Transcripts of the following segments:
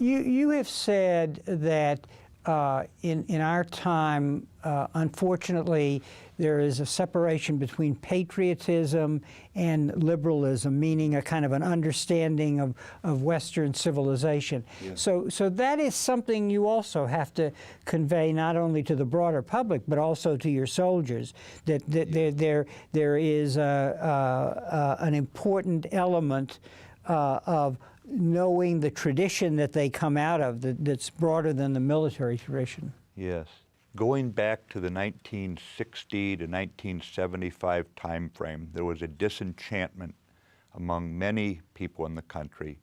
You have said that in our time, unfortunately, there is a separation between patriotism and liberalism, meaning a kind of an understanding of Western civilization. Yeah. So that is something you also have to convey not only to the broader public, but also to your soldiers, that there is an important element of knowing the tradition that they come out of that's broader than the military tradition. Yes. Going back to the 1960 to 1975 time frame, there was a disenchantment among many people in the country.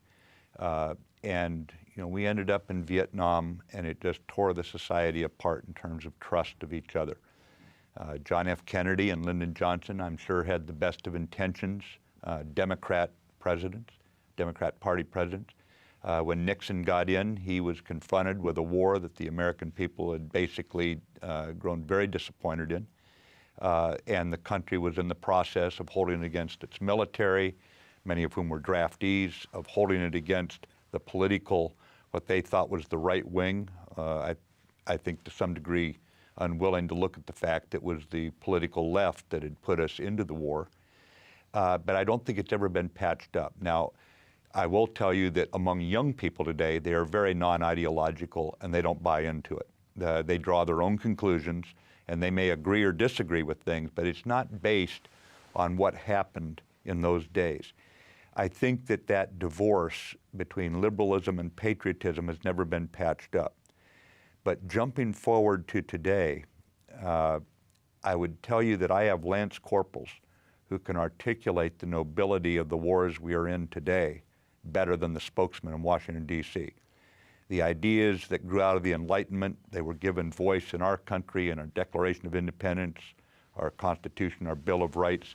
And we ended up in Vietnam, and it just tore the society apart in terms of trust of each other. John F. Kennedy and Lyndon Johnson, I'm sure, had the best of intentions, Democrat Party presidents. When Nixon got in, he was confronted with a war that the American people had basically grown very disappointed in. And the country was in the process of holding it against its military, many of whom were draftees, of holding it against the political, what they thought was the right wing. I think to some degree unwilling to look at the fact it was the political left that had put us into the war. But I don't think it's ever been patched up. Now, I will tell you that among young people today, they are very non-ideological and they don't buy into it. They draw their own conclusions and they may agree or disagree with things, but it's not based on what happened in those days. I think that divorce between liberalism and patriotism has never been patched up. But jumping forward to today, I would tell you that I have lance corporals who can articulate the nobility of the wars we are in today better than the spokesman in Washington, D.C. The ideas that grew out of the Enlightenment, they were given voice in our country, in our Declaration of Independence, our Constitution, our Bill of Rights.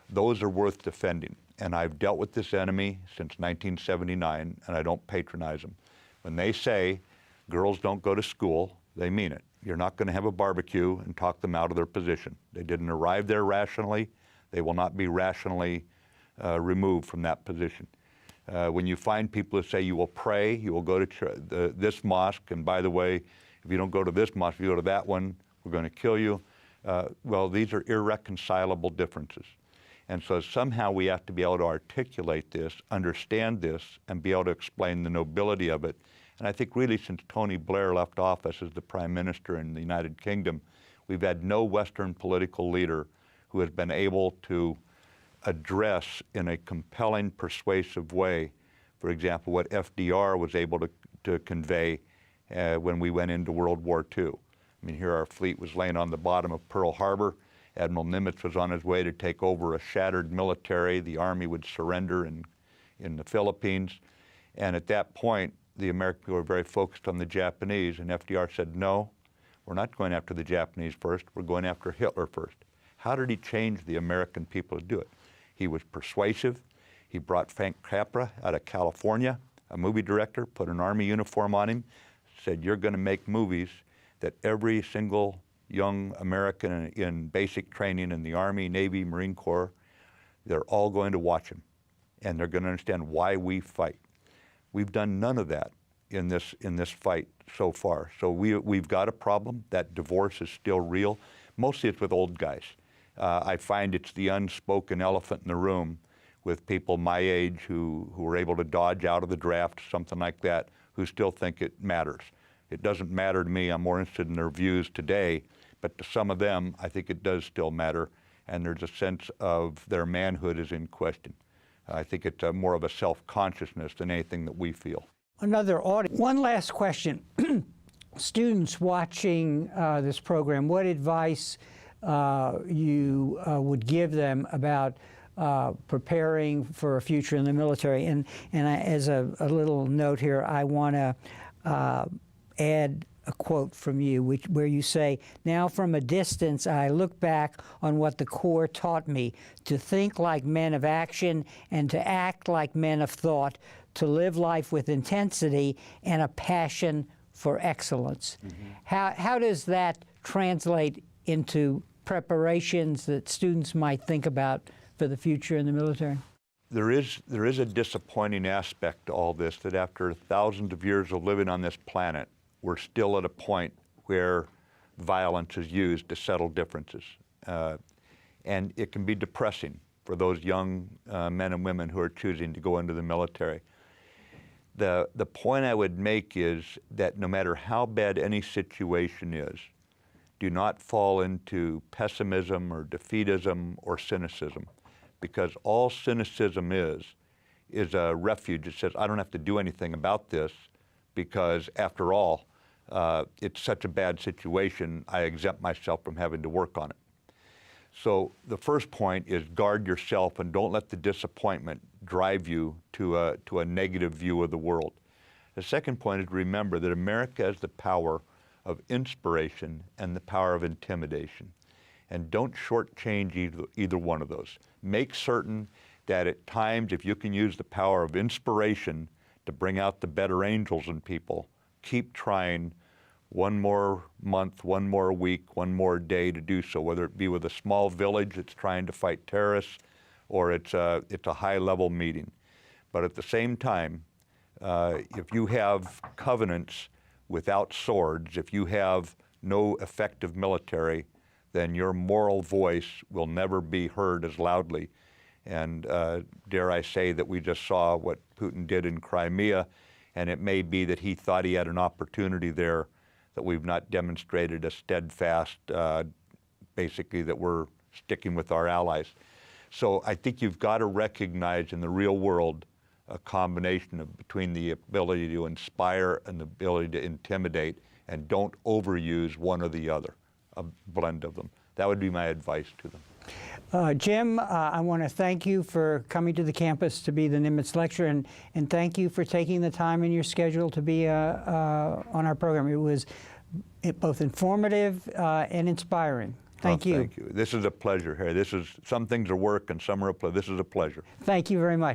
Those are worth defending. And I've dealt with this enemy since 1979, and I don't patronize them. When they say girls don't go to school, they mean it. You're not going to have a barbecue and talk them out of their position. They didn't arrive there rationally. They will not be rationally removed from that position. When you find people who say you will pray, you will go to this mosque, and by the way, if you don't go to this mosque, if you go to that one, we're going to kill you. Well, these are irreconcilable differences. And so somehow we have to be able to articulate this, understand this, and be able to explain the nobility of it. And I think really since Tony Blair left office as the Prime Minister in the United Kingdom, we've had no Western political leader who has been able to address in a compelling, persuasive way, for example, what FDR was able to convey when we went into World War II. I mean, here our fleet was laying on the bottom of Pearl Harbor. Admiral Nimitz was on his way to take over a shattered military. The Army would surrender in the Philippines. And at that point, the American people were very focused on the Japanese, and FDR said, no, we're not going after the Japanese first, we're going after Hitler first. How did he change the American people to do it? He was persuasive. He brought Frank Capra out of California, a movie director, put an Army uniform on him, said, you're going to make movies that every single young American in basic training in the Army, Navy, Marine Corps, they're all going to watch them, and they're going to understand why we fight. We've done none of that in this fight so far. So we've got a problem. That divorce is still real. Mostly it's with old guys. I find it's the unspoken elephant in the room with people my age who are able to dodge out of the draft, something like that, who still think it matters. It doesn't matter to me. I'm more interested in their views today, but to some of them, I think it does still matter, and there's a sense of their manhood is in question. I think it's more of a self-consciousness than anything that we feel. Another audience. One last question. Students watching this program, what advice you would give them about preparing for a future in the military? And as a little note here, I want to add a quote from you, where you say, now from a distance, I look back on what the Corps taught me, to think like men of action and to act like men of thought, to live life with intensity and a passion for excellence. Mm-hmm. How does that translate into preparations that students might think about for the future in the military? there is a disappointing aspect to all this, that after thousands of years of living on this planet, we're still at a point where violence is used to settle differences. And it can be depressing for those young men and women who are choosing to go into the military. The point I would make is that no matter how bad any situation is, do not fall into pessimism or defeatism or cynicism, because all cynicism is a refuge. It says, I don't have to do anything about this because, after all, it's such a bad situation, I exempt myself from having to work on it. So the first point is guard yourself and don't let the disappointment drive you to a negative view of the world. The second point is remember that America has the power of inspiration and the power of intimidation. And don't shortchange either one of those. Make certain that at times, if you can use the power of inspiration to bring out the better angels in people, keep trying one more month, one more week, one more day to do so, whether it be with a small village that's trying to fight terrorists or it's a high-level meeting. But at the same time, if you have covenants without swords, if you have no effective military, then your moral voice will never be heard as loudly. And dare I say that we just saw what Putin did in Crimea, and it may be that he thought he had an opportunity there, that we've not demonstrated a steadfast, basically that we're sticking with our allies. So I think you've got to recognize in the real world a combination between the ability to inspire and the ability to intimidate, and don't overuse one or the other, a blend of them. That would be my advice to them. Jim, I want to thank you for coming to the campus to be the Nimitz lecturer, and thank you for taking the time in your schedule to be on our program. It was both informative and inspiring. Thank you. Thank you. This is a pleasure, Harry. Some things are work and some are a pleasure. This is a pleasure. Thank you very much.